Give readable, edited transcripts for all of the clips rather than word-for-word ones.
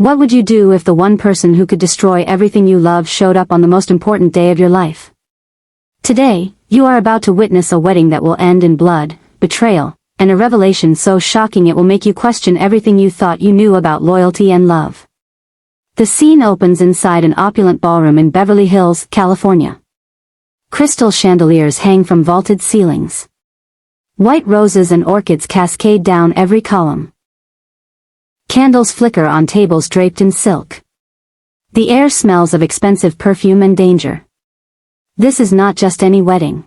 What would you do if the one person who could destroy everything you love showed up on the most important day of your life? Today, you are about to witness a wedding that will end in blood, betrayal, and a revelation so shocking it will make you question everything you thought you knew about loyalty and love. The scene opens inside an opulent ballroom in Beverly Hills, California. Crystal chandeliers hang from vaulted ceilings. White roses and orchids cascade down every column. Candles flicker on tables draped in silk. The air smells of expensive perfume and danger. This is not just any wedding.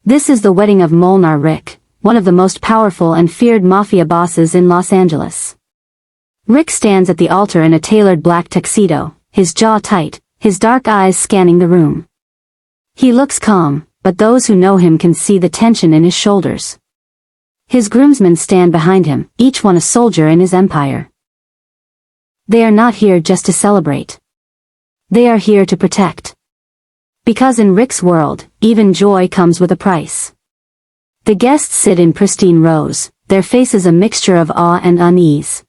This is the wedding of Molnar Rick, one of the most powerful and feared mafia bosses in Los Angeles. Rick stands at the altar in a tailored black tuxedo, his jaw tight, his dark eyes scanning the room. He looks calm, but those who know him can see the tension in his shoulders. His groomsmen stand behind him, each one a soldier in his empire. They are not here just to celebrate. They are here to protect. Because in Rick's world, even joy comes with a price. The guests sit in pristine rows, their faces a mixture of awe and unease.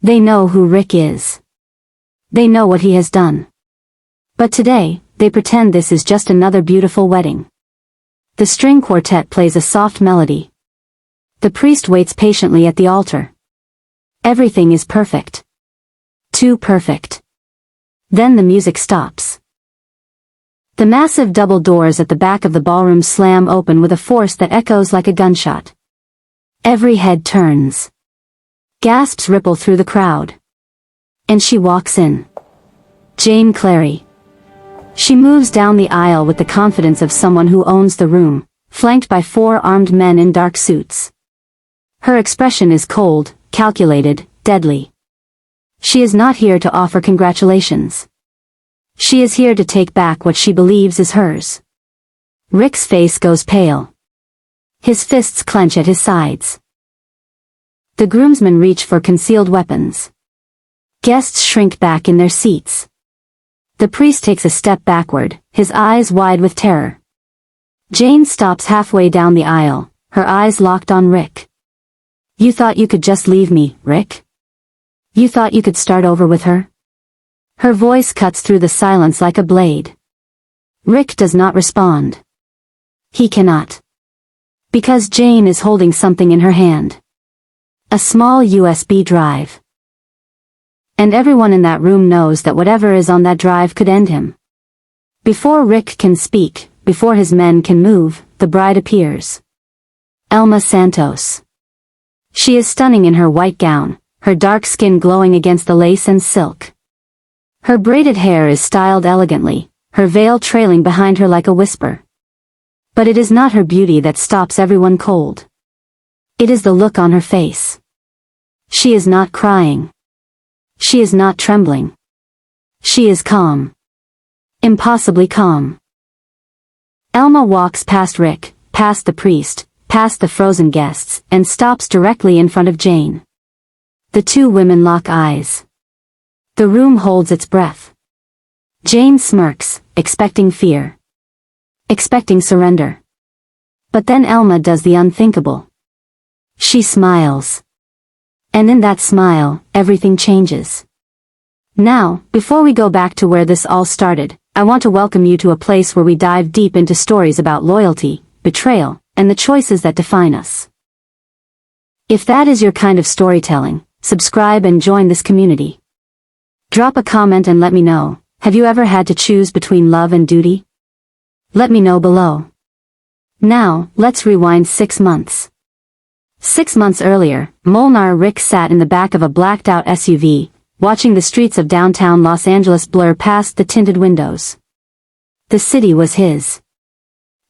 They know who Rick is. They know what he has done. But today, they pretend this is just another beautiful wedding. The string quartet plays a soft melody. The priest waits patiently at the altar. Everything is perfect. Too perfect. Then the music stops. The massive double doors at the back of the ballroom slam open with a force that echoes like a gunshot. Every head turns. Gasps ripple through the crowd. And she walks in. Jane Clary. She moves down the aisle with the confidence of someone who owns the room, flanked by 4 armed men in dark suits. Her expression is cold, calculated, deadly. She is not here to offer congratulations. She is here to take back what she believes is hers. Rick's face goes pale. His fists clench at his sides. The groomsmen reach for concealed weapons. Guests shrink back in their seats. The priest takes a step backward, his eyes wide with terror. Jane stops halfway down the aisle, her eyes locked on Rick. You thought you could just leave me, Rick? You thought you could start over with her? Her voice cuts through the silence like a blade. Rick does not respond. He cannot. Because Jane is holding something in her hand. A small USB drive. And everyone in that room knows that whatever is on that drive could end him. Before Rick can speak, before his men can move, the bride appears. Elma Santos. She is stunning in her white gown, her dark skin glowing against the lace and silk. Her braided hair is styled elegantly, her veil trailing behind her like a whisper. But it is not her beauty that stops everyone cold. It is the look on her face. She is not crying. She is not trembling. She is calm. Impossibly calm. Elma walks past Rick, past the priest, past the frozen guests, and stops directly in front of Jane. The 2 women lock eyes. The room holds its breath. Jane smirks, expecting fear. Expecting surrender. But then Elma does the unthinkable. She smiles. And in that smile, everything changes. Now, before we go back to where this all started, I want to welcome you to a place where we dive deep into stories about loyalty, betrayal, and the choices that define us. If that is your kind of storytelling, subscribe and join this community. Drop a comment and let me know, have you ever had to choose between love and duty? Let me know below. Now, let's rewind 6 months. 6 months earlier, Molnar Rick sat in the back of a blacked-out SUV, watching the streets of downtown Los Angeles blur past the tinted windows. The city was his.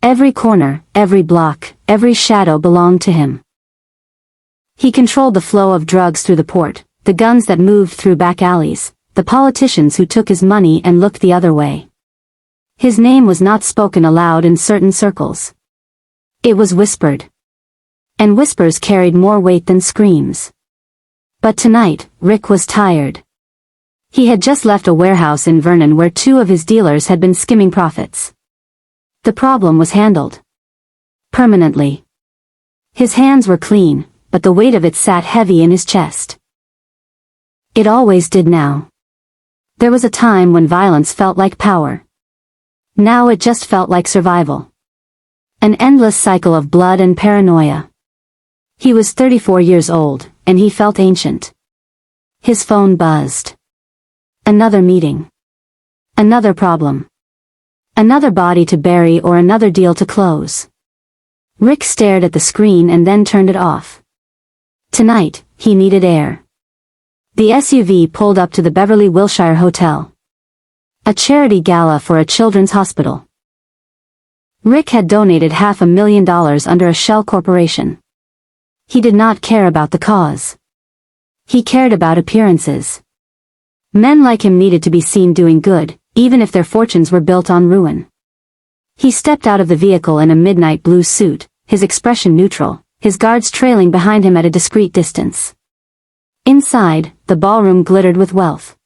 Every corner, every block, every shadow belonged to him. He controlled the flow of drugs through the port, the guns that moved through back alleys, the politicians who took his money and looked the other way. His name was not spoken aloud in certain circles. It was whispered. And whispers carried more weight than screams. But tonight, Rick was tired. He had just left a warehouse in Vernon where 2 of his dealers had been skimming profits. The problem was handled. Permanently. His hands were clean, but the weight of it sat heavy in his chest. It always did now. There was a time when violence felt like power. Now it just felt like survival. An endless cycle of blood and paranoia. He was 34 years old, and he felt ancient. His phone buzzed. Another meeting. Another problem. Another body to bury or another deal to close. Rick stared at the screen and then turned it off. Tonight, he needed air. The SUV pulled up to the Beverly Wilshire Hotel. A charity gala for a children's hospital. Rick had donated $500,000 under a shell corporation. He did not care about the cause. He cared about appearances. Men like him needed to be seen doing good, even if their fortunes were built on ruin. He stepped out of the vehicle in a midnight blue suit, his expression neutral, his guards trailing behind him at a discreet distance. Inside, the ballroom glittered with wealth.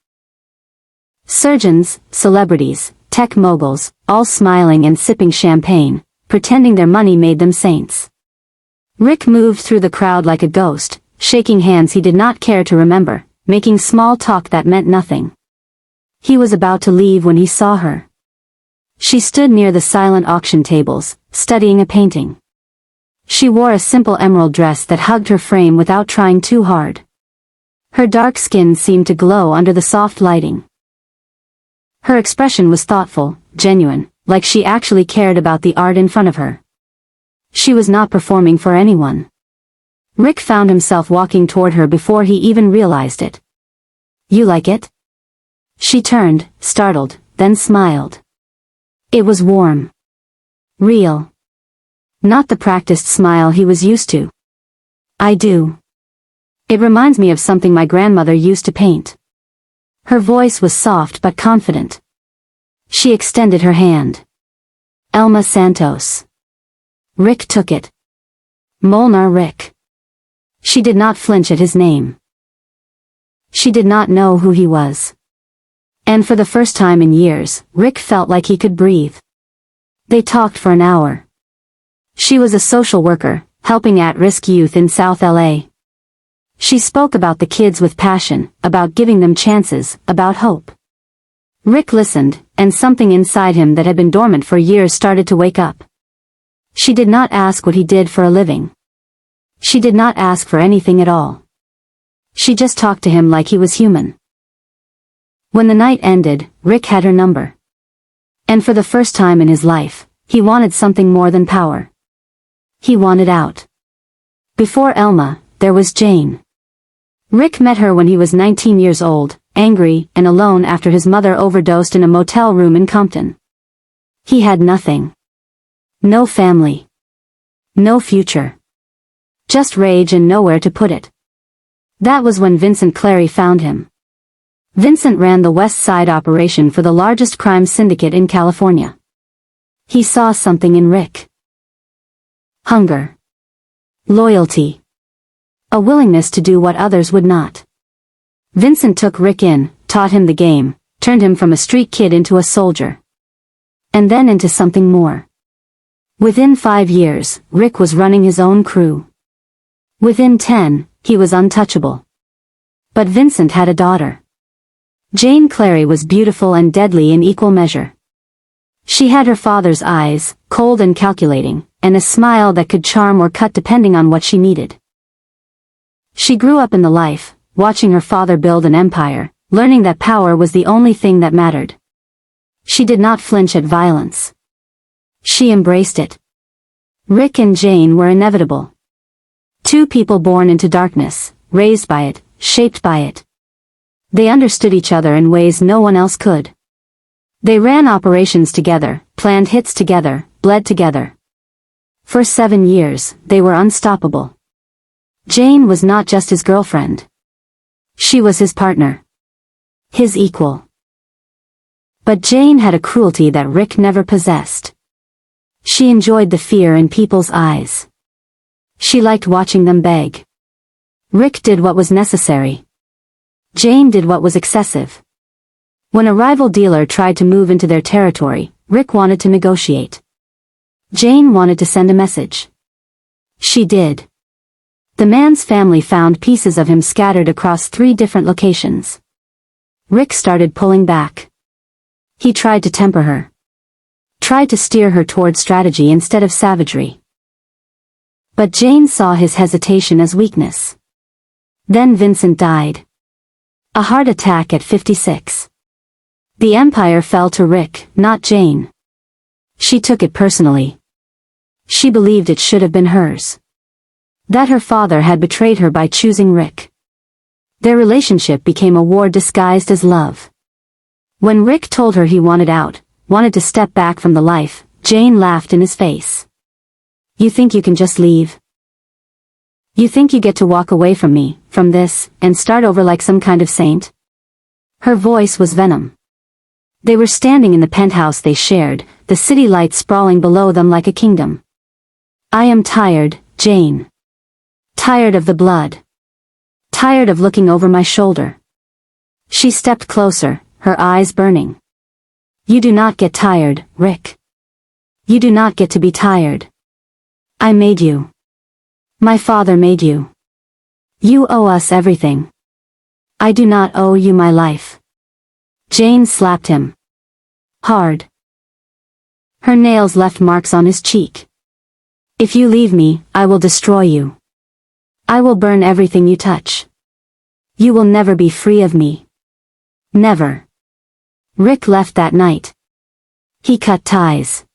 Surgeons, celebrities, tech moguls, all smiling and sipping champagne, pretending their money made them saints. Rick moved through the crowd like a ghost, shaking hands he did not care to remember, making small talk that meant nothing. He was about to leave when he saw her. She stood near the silent auction tables, studying a painting. She wore a simple emerald dress that hugged her frame without trying too hard. Her dark skin seemed to glow under the soft lighting. Her expression was thoughtful, genuine, like she actually cared about the art in front of her. She was not performing for anyone. Rick found himself walking toward her before he even realized it. "You like it?" She turned, startled, then smiled. It was warm. Real. Not the practiced smile he was used to. "I do. It reminds me of something my grandmother used to paint." Her voice was soft but confident. She extended her hand. "Elma Santos." Rick took it. Molnar Rick. She did not flinch at his name. She did not know who he was. And for the first time in years, Rick felt like he could breathe. They talked for an hour. She was a social worker, helping at-risk youth in South LA. She spoke about the kids with passion, about giving them chances, about hope. Rick listened, and something inside him that had been dormant for years started to wake up. She did not ask what he did for a living. She did not ask for anything at all. She just talked to him like he was human. When the night ended, Rick had her number. And for the first time in his life, he wanted something more than power. He wanted out. Before Elma, there was Jane. Rick met her when he was 19 years old, angry and alone after his mother overdosed in a motel room in Compton. He had nothing. No family. No future. Just rage and nowhere to put it. That was when Vincent Clary found him. Vincent ran the West Side operation for the largest crime syndicate in California. He saw something in Rick. Hunger. Loyalty. A willingness to do what others would not. Vincent took Rick in, taught him the game, turned him from a street kid into a soldier. And then into something more. Within 5 years, Rick was running his own crew. Within 10, he was untouchable. But Vincent had a daughter. Jane Clary was beautiful and deadly in equal measure. She had her father's eyes, cold and calculating, and a smile that could charm or cut depending on what she needed. She grew up in the life, watching her father build an empire, learning that power was the only thing that mattered. She did not flinch at violence. She embraced it. Rick and Jane were inevitable. Two people born into darkness, raised by it, shaped by it. They understood each other in ways no one else could. They ran operations together, planned hits together, bled together. For 7 years, they were unstoppable. Jane was not just his girlfriend. She was his partner. His equal. But Jane had a cruelty that Rick never possessed. She enjoyed the fear in people's eyes. She liked watching them beg. Rick did what was necessary. Jane did what was excessive. When a rival dealer tried to move into their territory, Rick wanted to negotiate. Jane wanted to send a message. She did. The man's family found pieces of him scattered across 3 different locations. Rick started pulling back. He tried to temper her. Tried to steer her toward strategy instead of savagery. But Jane saw his hesitation as weakness. Then Vincent died. A heart attack at 56. The empire fell to Rick, not Jane. She took it personally. She believed it should have been hers. That her father had betrayed her by choosing Rick. Their relationship became a war disguised as love. When Rick told her he wanted out, wanted to step back from the life, Jane laughed in his face. You think you can just leave? You think you get to walk away from me, from this, and start over like some kind of saint? Her voice was venom. They were standing in the penthouse they shared, the city lights sprawling below them like a kingdom. I am tired, Jane. Tired of the blood. Tired of looking over my shoulder. She stepped closer, her eyes burning. You do not get tired, Rick. You do not get to be tired. I made you. My father made you. You owe us everything. I do not owe you my life. Jane slapped him. Hard. Her nails left marks on his cheek. If you leave me, I will destroy you. I will burn everything you touch. You will never be free of me. Never. Rick left that night. He cut ties.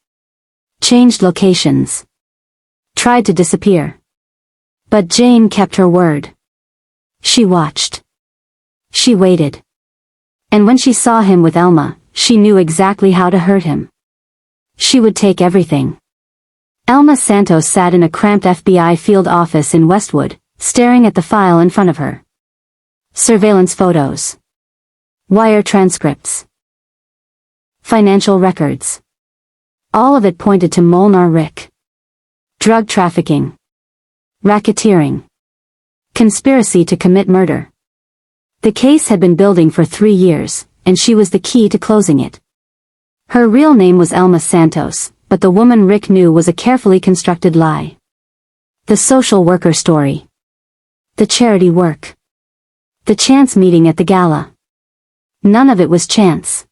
Changed locations. Tried to disappear. But Jane kept her word. She watched. She waited. And when she saw him with Elma, she knew exactly how to hurt him. She would take everything. Elma Santos sat in a cramped FBI field office in Westwood, staring at the file in front of her. Surveillance photos. Wire transcripts. Financial records. All of it pointed to Molnar Rick. Drug trafficking. Racketeering. Conspiracy to commit murder. The case had been building for 3 years, and she was the key to closing it. Her real name was Elma Santos, but the woman Rick knew was a carefully constructed lie. The social worker story. The charity work. The chance meeting at the gala. None of it was chance.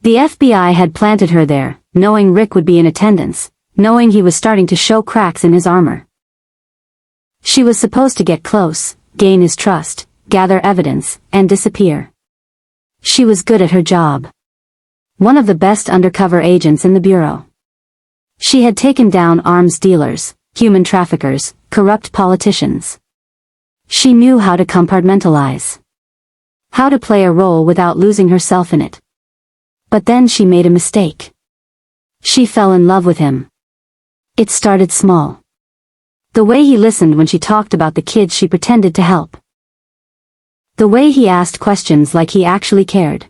The FBI had planted her there, knowing Rick would be in attendance, knowing he was starting to show cracks in his armor. She was supposed to get close, gain his trust, gather evidence, and disappear. She was good at her job. One of the best undercover agents in the bureau. She had taken down arms dealers, human traffickers, corrupt politicians. She knew how to compartmentalize. How to play a role without losing herself in it. But then she made a mistake. She fell in love with him. It started small. The way he listened when she talked about the kids she pretended to help. The way he asked questions like he actually cared.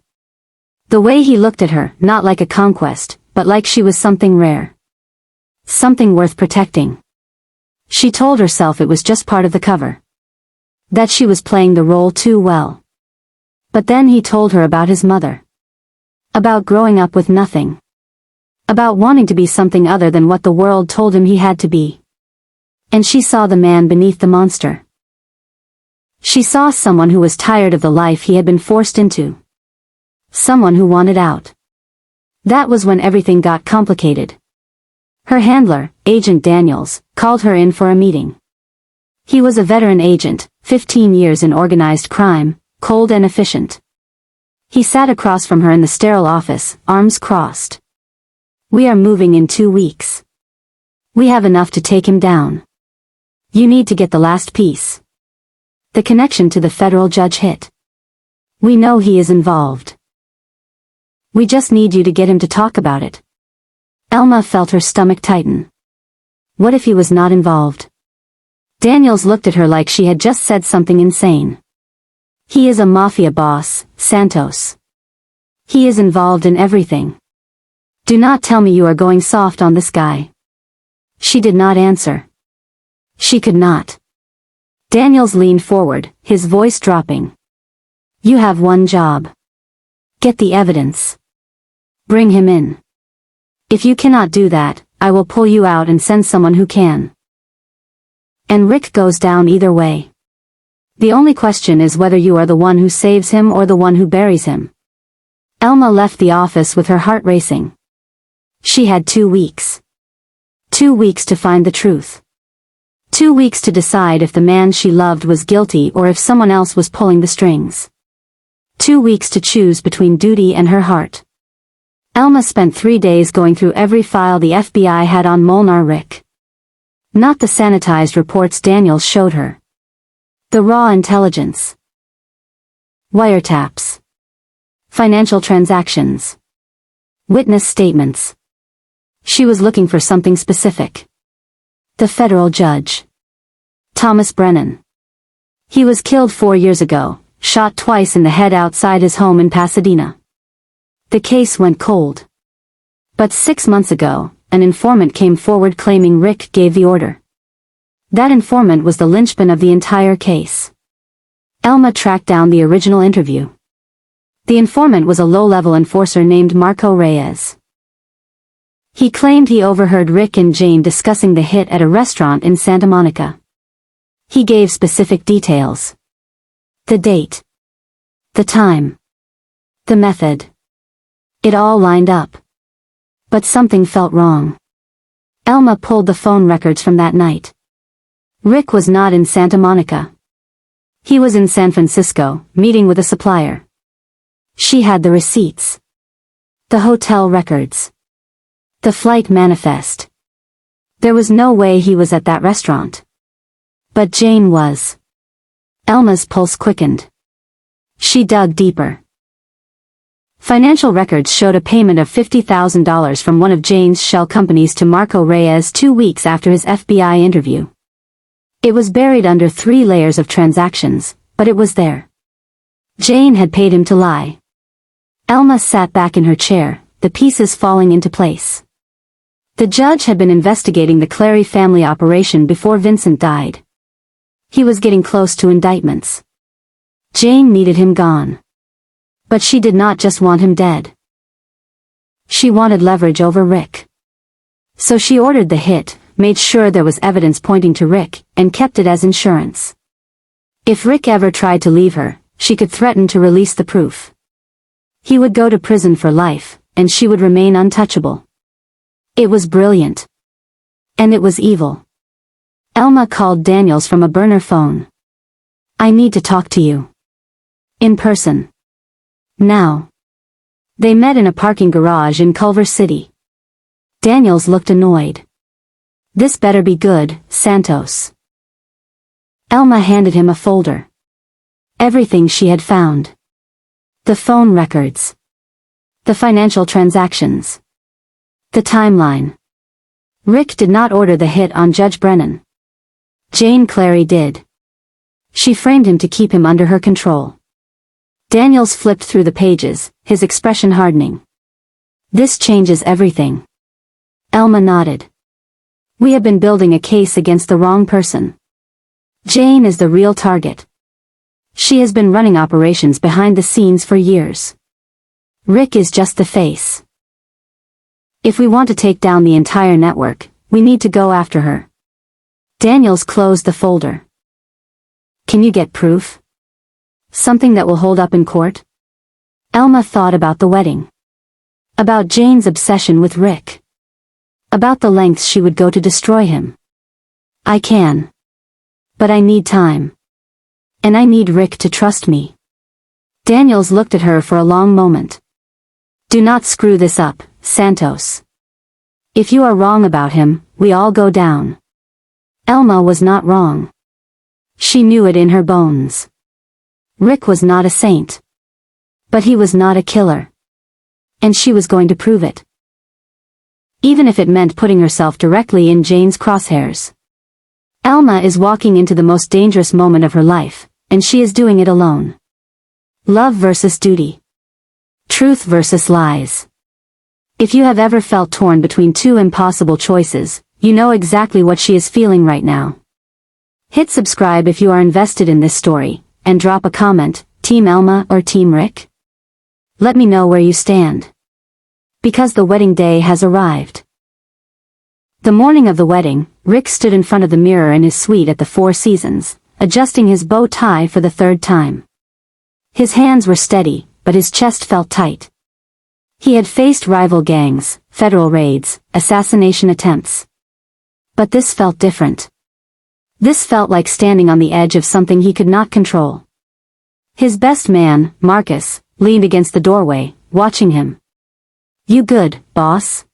The way he looked at her, not like a conquest, but like she was something rare. Something worth protecting. She told herself it was just part of the cover. That she was playing the role too well. But then he told her about his mother. About growing up with nothing. About wanting to be something other than what the world told him he had to be. And she saw the man beneath the monster. She saw someone who was tired of the life he had been forced into. Someone who wanted out. That was when everything got complicated. Her handler, Agent Daniels, called her in for a meeting. He was a veteran agent, 15 years in organized crime, cold and efficient. He sat across from her in the sterile office, arms crossed. We are moving in 2 weeks. We have enough to take him down. You need to get the last piece. The connection to the federal judge hit. We know he is involved. We just need you to get him to talk about it. Elma felt her stomach tighten. What if he was not involved? Daniels looked at her like she had just said something insane. He is a mafia boss, Santos. He is involved in everything. Do not tell me you are going soft on this guy. She did not answer. She could not. Daniels leaned forward, his voice dropping. You have one job. Get the evidence. Bring him in. If you cannot do that, I will pull you out and send someone who can. And Rick goes down either way. The only question is whether you are the one who saves him or the one who buries him. Elma left the office with her heart racing. She had 2 weeks. 2 weeks to find the truth. 2 weeks to decide if the man she loved was guilty or if someone else was pulling the strings. 2 weeks to choose between duty and her heart. Elma spent 3 days going through every file the FBI had on Molnar Rick. Not the sanitized reports Daniels showed her. The raw intelligence. Wiretaps. Financial transactions. Witness statements. She was looking for something specific. The federal judge. Thomas Brennan. He was killed 4 years ago, shot twice in the head outside his home in Pasadena. The case went cold. But 6 months ago, an informant came forward claiming Rick gave the order. That informant was the linchpin of the entire case. Elma tracked down the original interview. The informant was a low-level enforcer named Marco Reyes. He claimed he overheard Rick and Jane discussing the hit at a restaurant in Santa Monica. He gave specific details. The date. The time. The method. It all lined up. But something felt wrong. Elma pulled the phone records from that night. Rick was not in Santa Monica. He was in San Francisco, meeting with a supplier. She had the receipts. The hotel records. The flight manifest. There was no way he was at that restaurant. But Jane was. Elma's pulse quickened. She dug deeper. Financial records showed a payment of $50,000 from one of Jane's shell companies to Marco Reyes 2 weeks after his FBI interview. It was buried under 3 layers of transactions, but it was there. Jane had paid him to lie. Elma sat back in her chair, the pieces falling into place. The judge had been investigating the Clary family operation before Vincent died. He was getting close to indictments. Jane needed him gone. But she did not just want him dead. She wanted leverage over Rick. So she ordered the hit, made sure there was evidence pointing to Rick, and kept it as insurance. If Rick ever tried to leave her, she could threaten to release the proof. He would go to prison for life, and she would remain untouchable. It was brilliant. And it was evil. Elma called Daniels from a burner phone. "I need to talk to you. In person. Now." They met in a parking garage in Culver City. Daniels looked annoyed. "This better be good, Santos." Elma handed him a folder. Everything she had found. The phone records. The financial transactions. The timeline. Rick did not order the hit on Judge Brennan. Jane Clary did. She framed him to keep him under her control. Daniels flipped through the pages, his expression hardening. "This changes everything." Elma nodded. "We have been building a case against the wrong person. Jane is the real target. She has been running operations behind the scenes for years. Rick is just the face. If we want to take down the entire network, we need to go after her." Daniels closed the folder. "Can you get proof? Something that will hold up in court?" Elma thought about the wedding. About Jane's obsession with Rick. About the lengths she would go to destroy him. "I can. But I need time. And I need Rick to trust me." Daniels looked at her for a long moment. "Do not screw this up, Santos. If you are wrong about him, we all go down." Elma was not wrong. She knew it in her bones. Rick was not a saint. But he was not a killer. And she was going to prove it. Even if it meant putting herself directly in Jane's crosshairs. Elma is walking into the most dangerous moment of her life, and she is doing it alone. Love versus duty. Truth versus lies. If you have ever felt torn between 2 impossible choices, you know exactly what she is feeling right now. Hit subscribe if you are invested in this story, and drop a comment, Team Elma or Team Rick? Let me know where you stand. Because the wedding day has arrived. The morning of the wedding, Rick stood in front of the mirror in his suite at the Four Seasons, adjusting his bow tie for the third time. His hands were steady, but his chest felt tight. He had faced rival gangs, federal raids, assassination attempts. But this felt different. This felt like standing on the edge of something he could not control. His best man, Marcus, leaned against the doorway, watching him. "You good, boss?"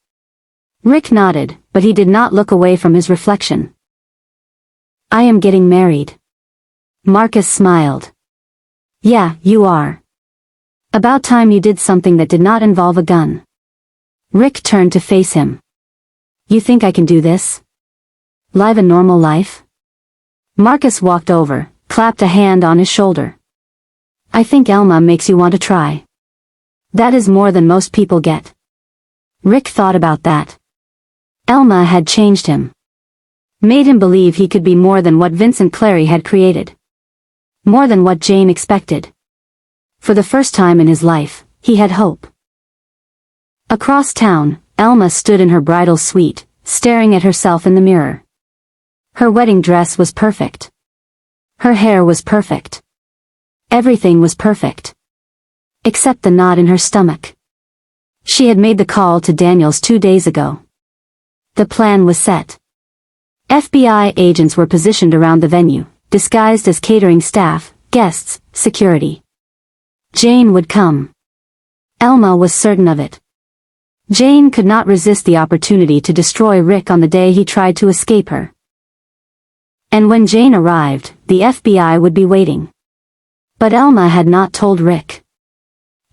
Rick nodded, but he did not look away from his reflection. "I am getting married." Marcus smiled. "Yeah, you are. About time you did something that did not involve a gun." Rick turned to face him. "You think I can do this? Live a normal life?" Marcus walked over, clapped a hand on his shoulder. "I think Elma makes you want to try. That is more than most people get." Rick thought about that. Elma had changed him. Made him believe he could be more than what Vincent Clary had created. More than what Jane expected. For the first time in his life, he had hope. Across town, Elma stood in her bridal suite, staring at herself in the mirror. Her wedding dress was perfect. Her hair was perfect. Everything was perfect. Except the knot in her stomach. She had made the call to Daniels 2 days ago. The plan was set. FBI agents were positioned around the venue, disguised as catering staff, guests, security. Jane would come. Elma was certain of it. Jane could not resist the opportunity to destroy Rick on the day he tried to escape her. And when Jane arrived, the FBI would be waiting. But Elma had not told Rick.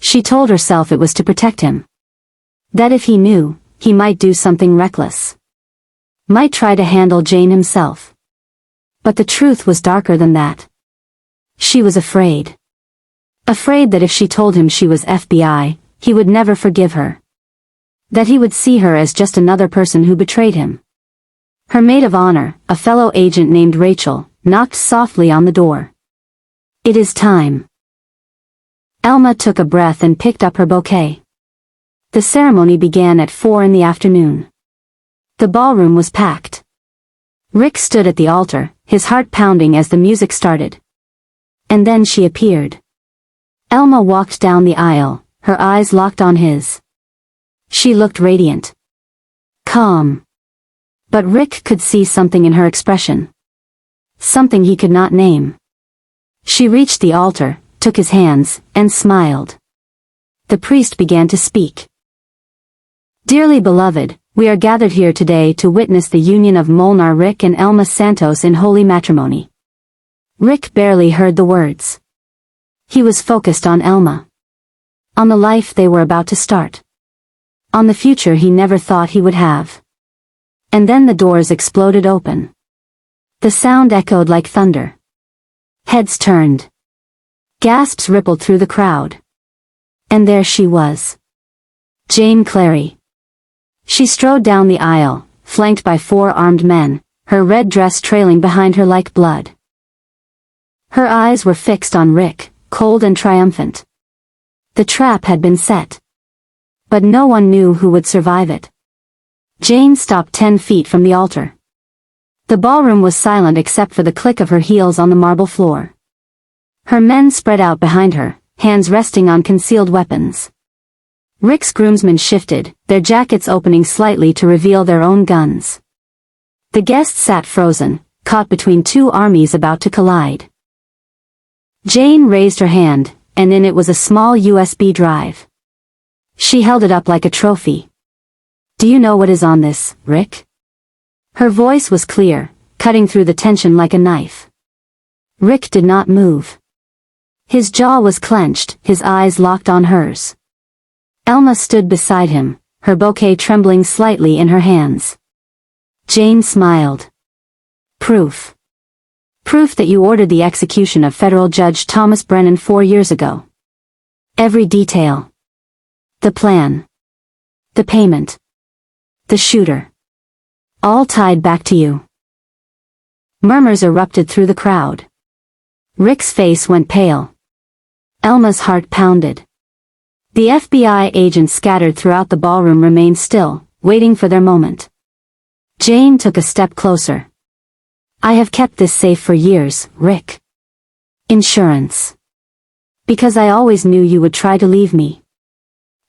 She told herself it was to protect him. That if he knew, he might do something reckless. Might try to handle Jane himself. But the truth was darker than that. She was afraid. Afraid that if she told him she was FBI, he would never forgive her. That he would see her as just another person who betrayed him. Her maid of honor, a fellow agent named Rachel, knocked softly on the door. "It is time." Elma took a breath and picked up her bouquet. The ceremony began at 4 in the afternoon. The ballroom was packed. Rick stood at the altar, his heart pounding as the music started. And then she appeared. Elma walked down the aisle, her eyes locked on his. She looked radiant. Calm. But Rick could see something in her expression. Something he could not name. She reached the altar, took his hands, and smiled. The priest began to speak. "Dearly beloved, we are gathered here today to witness the union of Molnar Rick and Elma Santos in holy matrimony." Rick barely heard the words. He was focused on Elma. On the life they were about to start. On the future he never thought he would have. And then the doors exploded open. The sound echoed like thunder. Heads turned. Gasps rippled through the crowd. And there she was. Jane Clary. She strode down the aisle, flanked by 4 armed men, her red dress trailing behind her like blood. Her eyes were fixed on Rick, cold and triumphant. The trap had been set. But no one knew who would survive it. Jane stopped 10 feet from the altar. The ballroom was silent except for the click of her heels on the marble floor. Her men spread out behind her, hands resting on concealed weapons. Rick's groomsmen shifted, their jackets opening slightly to reveal their own guns. The guests sat frozen, caught between 2 armies about to collide. Jane raised her hand, and in it was a small USB drive. She held it up like a trophy. "Do you know what is on this, Rick?" Her voice was clear, cutting through the tension like a knife. Rick did not move. His jaw was clenched, his eyes locked on hers. Elma stood beside him, her bouquet trembling slightly in her hands. Jane smiled. "Proof. Proof that you ordered the execution of Federal Judge Thomas Brennan 4 years ago. Every detail. The plan. The payment. The shooter. All tied back to you." Murmurs erupted through the crowd. Rick's face went pale. Elma's heart pounded. The FBI agents scattered throughout the ballroom remained still, waiting for their moment. Jane took a step closer. I have kept this safe for years, Rick. Insurance. Because I always knew you would try to leave me.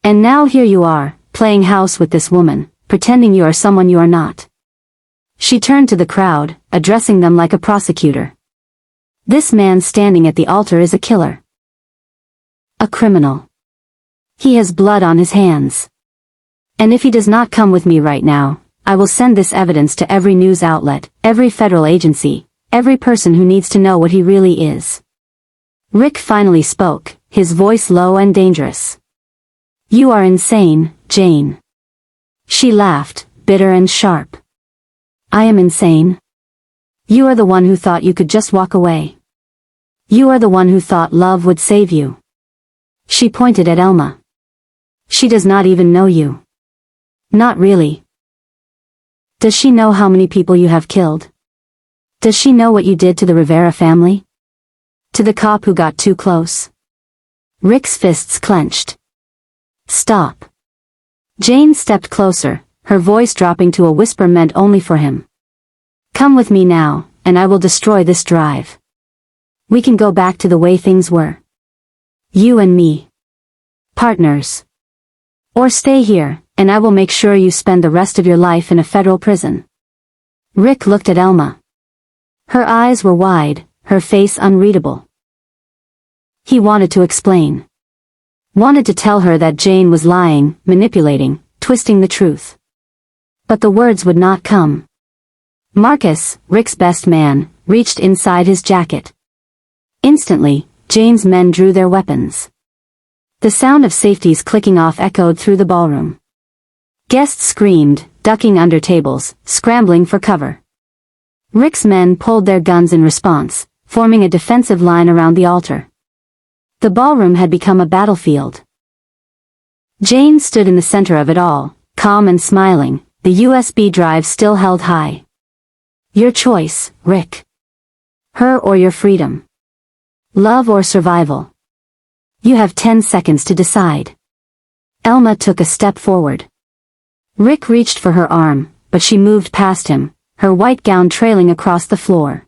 And now here you are, playing house with this woman, pretending you are someone you are not. She turned to the crowd, addressing them like a prosecutor. This man standing at the altar is a killer. A criminal. He has blood on his hands. And if he does not come with me right now, I will send this evidence to every news outlet, every federal agency, every person who needs to know what he really is. Rick finally spoke, his voice low and dangerous. You are insane, Jane. She laughed, bitter and sharp. I am insane? You are the one who thought you could just walk away. You are the one who thought love would save you. She pointed at Elma. She does not even know you. Not really. Does she know how many people you have killed? Does she know what you did to the Rivera family? To the cop who got too close? Rick's fists clenched. Stop. Jane stepped closer, her voice dropping to a whisper meant only for him. Come with me now, and I will destroy this drive. We can go back to the way things were. You and me. Partners. Or stay here, and I will make sure you spend the rest of your life in a federal prison. Rick looked at Elma. Her eyes were wide, her face unreadable. He wanted to explain. Wanted to tell her that Jane was lying, manipulating, twisting the truth. But the words would not come. Marcus, Rick's best man, reached inside his jacket. Instantly, Jane's men drew their weapons. The sound of safeties clicking off echoed through the ballroom. Guests screamed, ducking under tables, scrambling for cover. Rick's men pulled their guns in response, forming a defensive line around the altar. The ballroom had become a battlefield. Jane stood in the center of it all, calm and smiling, the USB drive still held high. Your choice, Rick. Her or your freedom. Love or survival. You have 10 seconds to decide. Elma took a step forward. Rick reached for her arm, but she moved past him, her white gown trailing across the floor.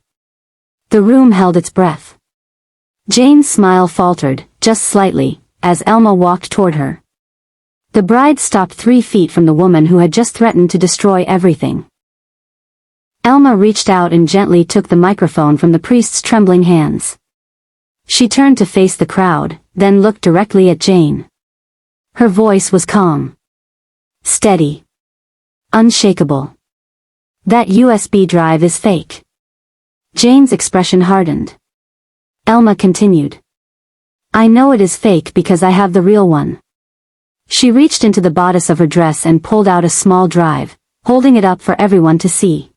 The room held its breath. Jane's smile faltered, just slightly, as Elma walked toward her. The bride stopped 3 feet from the woman who had just threatened to destroy everything. Elma reached out and gently took the microphone from the priest's trembling hands. She turned to face the crowd, then looked directly at Jane. Her voice was calm. Steady. Unshakable. That USB drive is fake. Jane's expression hardened. Elma continued. I know it is fake because I have the real one. She reached into the bodice of her dress and pulled out a small drive, holding it up for everyone to see.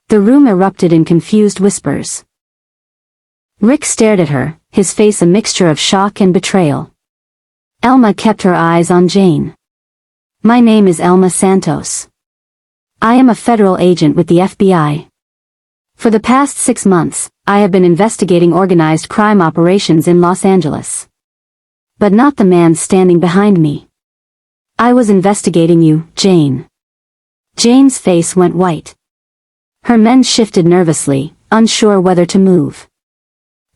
The room erupted in confused whispers. Rick stared at her, his face a mixture of shock and betrayal. Elma kept her eyes on Jane. My name is Elma Santos. I am a federal agent with the FBI. For the past 6 months, I have been investigating organized crime operations in Los Angeles. But not the man standing behind me. I was investigating you, Jane. Jane's face went white. Her men shifted nervously, unsure whether to move.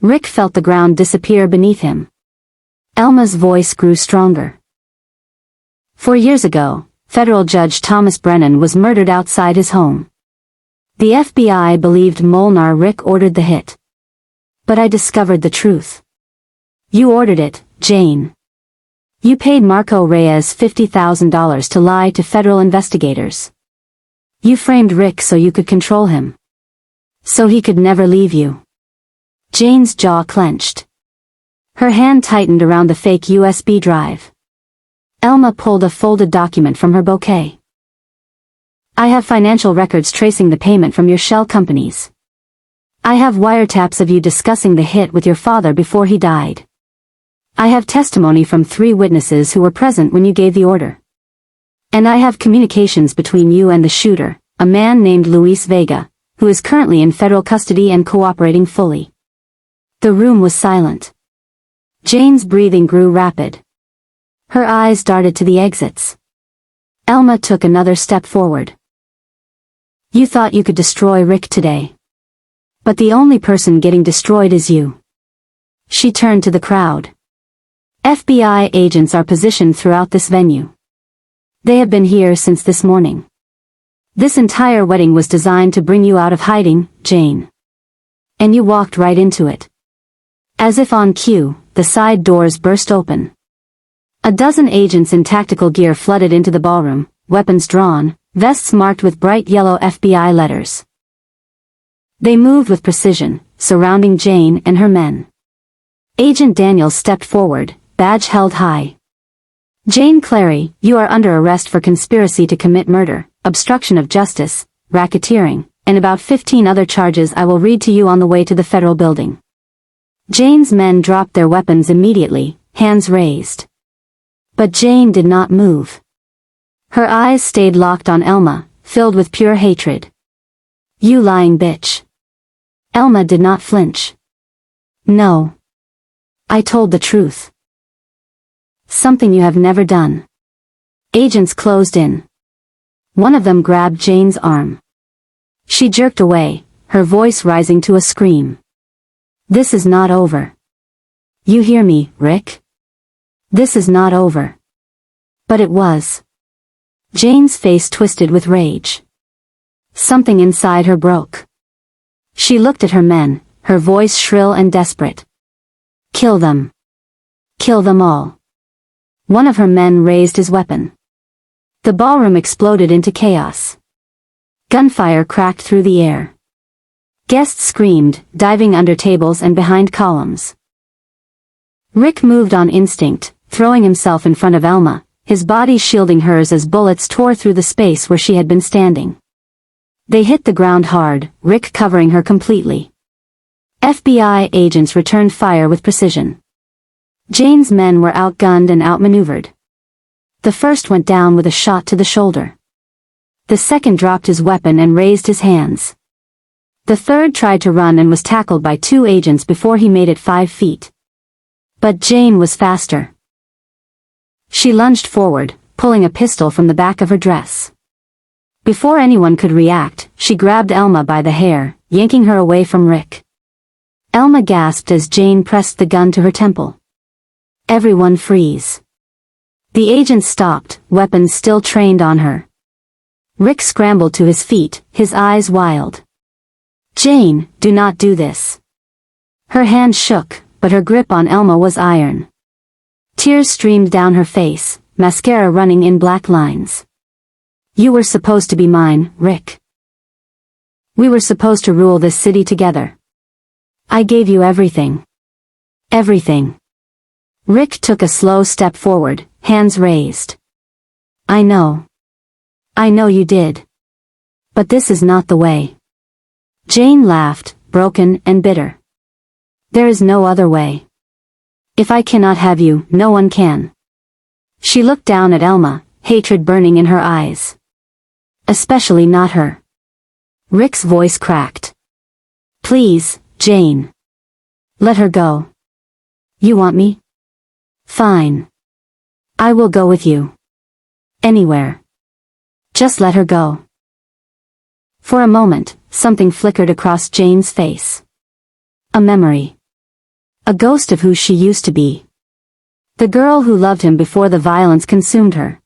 Rick felt the ground disappear beneath him. Elma's voice grew stronger. 4 years ago, federal judge Thomas Brennan was murdered outside his home. The FBI believed Molnar Rick ordered the hit. But I discovered the truth. You ordered it, Jane. You paid Marco Reyes $50,000 to lie to federal investigators. You framed Rick so you could control him. So he could never leave you. Jane's jaw clenched. Her hand tightened around the fake USB drive. Elma pulled a folded document from her bouquet. I have financial records tracing the payment from your shell companies. I have wiretaps of you discussing the hit with your father before he died. I have testimony from 3 witnesses who were present when you gave the order. And I have communications between you and the shooter, a man named Luis Vega, who is currently in federal custody and cooperating fully. The room was silent. Jane's breathing grew rapid. Her eyes darted to the exits. Elma took another step forward. You thought you could destroy Rick today. But the only person getting destroyed is you. She turned to the crowd. FBI agents are positioned throughout this venue. They have been here since this morning. This entire wedding was designed to bring you out of hiding, Jane. And you walked right into it. As if on cue, the side doors burst open. A dozen agents in tactical gear flooded into the ballroom, weapons drawn, vests marked with bright yellow FBI letters. They moved with precision, surrounding Jane and her men. Agent Daniels stepped forward, badge held high. Jane Clary, you are under arrest for conspiracy to commit murder, obstruction of justice, racketeering, and about 15 other charges I will read to you on the way to the federal building. Jane's men dropped their weapons immediately, hands raised. But Jane did not move. Her eyes stayed locked on Elma, filled with pure hatred. You lying bitch. Elma did not flinch. No. I told the truth. Something you have never done. Agents closed in. One of them grabbed Jane's arm. She jerked away, her voice rising to a scream. This is not over. You hear me, Rick? This is not over. But it was. Jane's face twisted with rage. Something inside her broke. She looked at her men, her voice shrill and desperate. Kill them. Kill them all. One of her men raised his weapon. The ballroom exploded into chaos. Gunfire cracked through the air. Guests screamed, diving under tables and behind columns. Rick moved on instinct, throwing himself in front of Elma, his body shielding hers as bullets tore through the space where she had been standing. They hit the ground hard, Rick covering her completely. FBI agents returned fire with precision. Jane's men were outgunned and outmaneuvered. The first went down with a shot to the shoulder. The second dropped his weapon and raised his hands. The third tried to run and was tackled by 2 agents before he made it 5 feet. But Jane was faster. She lunged forward, pulling a pistol from the back of her dress. Before anyone could react, she grabbed Elma by the hair, yanking her away from Rick. Elma gasped as Jane pressed the gun to her temple. Everyone freeze. The agents stopped, weapons still trained on her. Rick scrambled to his feet, his eyes wild. Jane, do not do this. Her hand shook, but her grip on Elma was iron. Tears streamed down her face, mascara running in black lines. You were supposed to be mine, Rick. We were supposed to rule this city together. I gave you everything. Everything. Rick took a slow step forward, hands raised. I know. I know you did. But this is not the way. Jane laughed, broken and bitter. There is no other way. If I cannot have you, no one can. She looked down at Elma, hatred burning in her eyes. Especially not her. Rick's voice cracked. Please, Jane. Let her go. You want me? Fine. I will go with you. Anywhere. Just let her go. For a moment, something flickered across Jane's face. A memory. A ghost of who she used to be. The girl who loved him before the violence consumed her.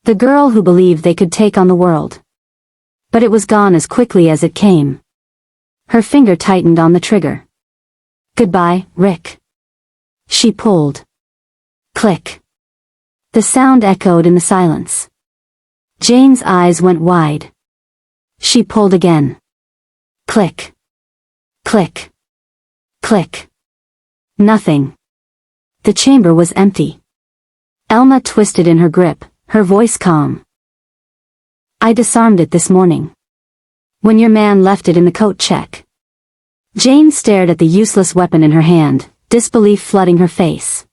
The girl who believed they could take on the world. But it was gone as quickly as it came. Her finger tightened on the trigger. Goodbye, Rick. She pulled. Click. The sound echoed in the silence. Jane's eyes went wide. She pulled again. Click. Click. Click. Nothing. The chamber was empty. Elma twisted in her grip, her voice calm. I disarmed it this morning. When your man left it in the coat check. Jane stared at the useless weapon in her hand, disbelief flooding her face.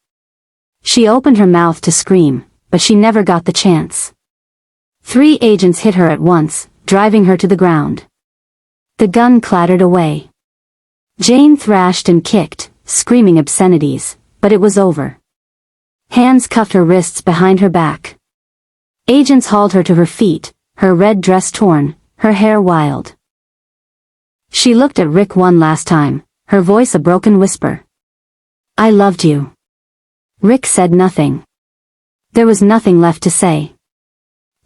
She opened her mouth to scream, but she never got the chance. 3 agents hit her at once, driving her to the ground. The gun clattered away. Jane thrashed and kicked, screaming obscenities, but it was over. Hands cuffed her wrists behind her back. Agents hauled her to her feet, her red dress torn, her hair wild. She looked at Rick one last time, her voice a broken whisper. I loved you. Rick said nothing. There was nothing left to say.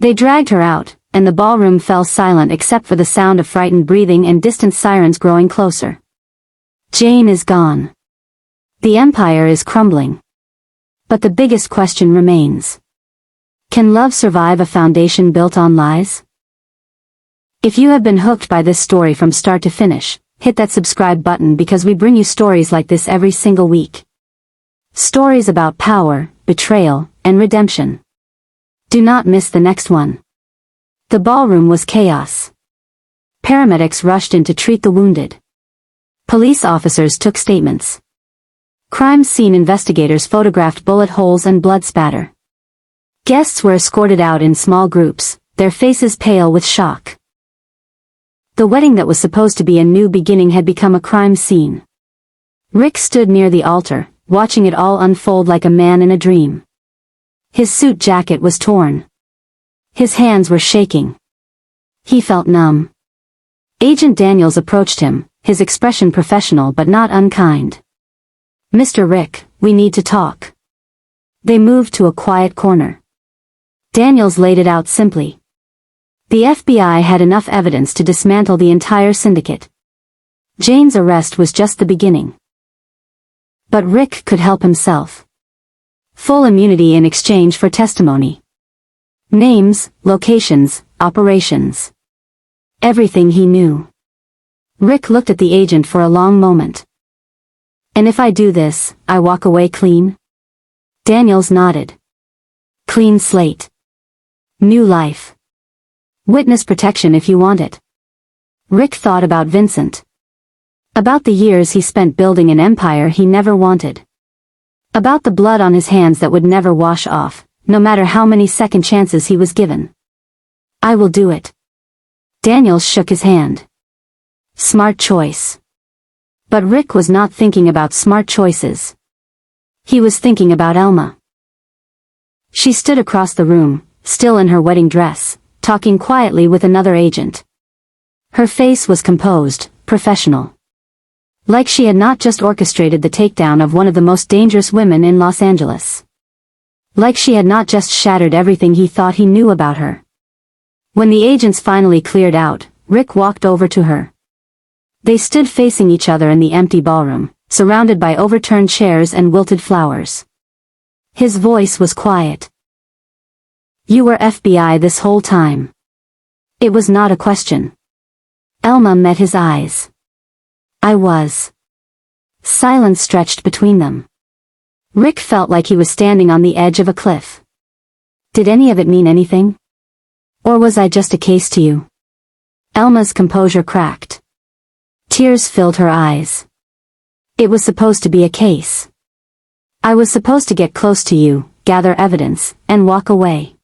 They dragged her out, and the ballroom fell silent except for the sound of frightened breathing and distant sirens growing closer. Jane is gone. The empire is crumbling. But the biggest question remains. Can love survive a foundation built on lies? If you have been hooked by this story from start to finish, hit that subscribe button because we bring you stories like this every single week. Stories about power, betrayal, and redemption. Do not miss the next one. The ballroom was chaos. Paramedics rushed in to treat the wounded. Police officers took statements. Crime scene investigators photographed bullet holes and blood spatter. Guests were escorted out in small groups, their faces pale with shock. The wedding that was supposed to be a new beginning had become a crime scene. Rick stood near the altar, watching it all unfold like a man in a dream. His suit jacket was torn. His hands were shaking. He felt numb. Agent Daniels approached him, his expression professional but not unkind. Mr. Rick, we need to talk. They moved to a quiet corner. Daniels laid it out simply. The FBI had enough evidence to dismantle the entire syndicate. Jane's arrest was just the beginning. But Rick could help himself. Full immunity in exchange for testimony. Names, locations, operations. Everything he knew. Rick looked at the agent for a long moment. And if I do this, I walk away clean? Daniels nodded. Clean slate. New life. Witness protection if you want it. Rick thought about Vincent. About the years he spent building an empire he never wanted. About the blood on his hands that would never wash off, no matter how many second chances he was given. I will do it. Daniels shook his hand. Smart choice. But Rick was not thinking about smart choices. He was thinking about Elma. She stood across the room, still in her wedding dress, talking quietly with another agent. Her face was composed, professional. Like she had not just orchestrated the takedown of one of the most dangerous women in Los Angeles. Like she had not just shattered everything he thought he knew about her. When the agents finally cleared out, Rick walked over to her. They stood facing each other in the empty ballroom, surrounded by overturned chairs and wilted flowers. His voice was quiet. You were FBI this whole time. It was not a question. Elma met his eyes. I was. Silence stretched between them. Rick felt like he was standing on the edge of a cliff. Did any of it mean anything? Or was I just a case to you? Elma's composure cracked. Tears filled her eyes. It was supposed to be a case. I was supposed to get close to you, gather evidence, and walk away.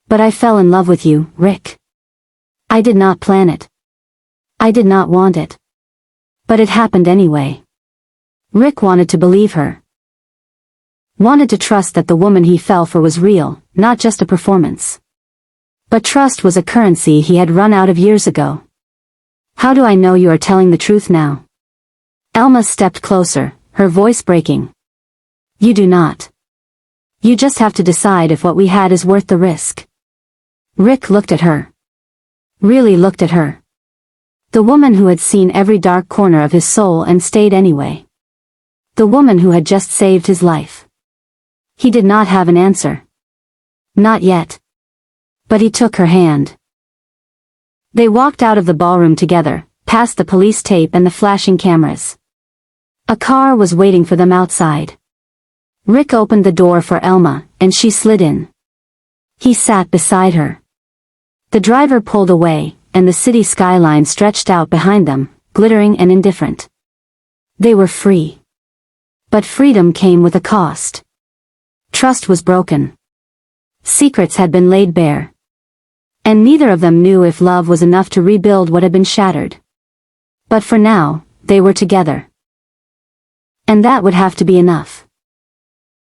But I fell in love with you, Rick. I did not plan it. I did not want it. But it happened anyway. Rick wanted to believe her. Wanted to trust that the woman he fell for was real, not just a performance. But trust was a currency he had run out of years ago. How do I know you are telling the truth now? Elma stepped closer, her voice breaking. You do not. You just have to decide if what we had is worth the risk. Rick looked at her. Really looked at her. The woman who had seen every dark corner of his soul and stayed anyway. The woman who had just saved his life. He did not have an answer. Not yet. But he took her hand. They walked out of the ballroom together, past the police tape and the flashing cameras. A car was waiting for them outside. Rick opened the door for Elma, and she slid in. He sat beside her. The driver pulled away, and the city skyline stretched out behind them, glittering and indifferent. They were free. But freedom came with a cost. Trust was broken. Secrets had been laid bare. And neither of them knew if love was enough to rebuild what had been shattered. But for now, they were together. And that would have to be enough.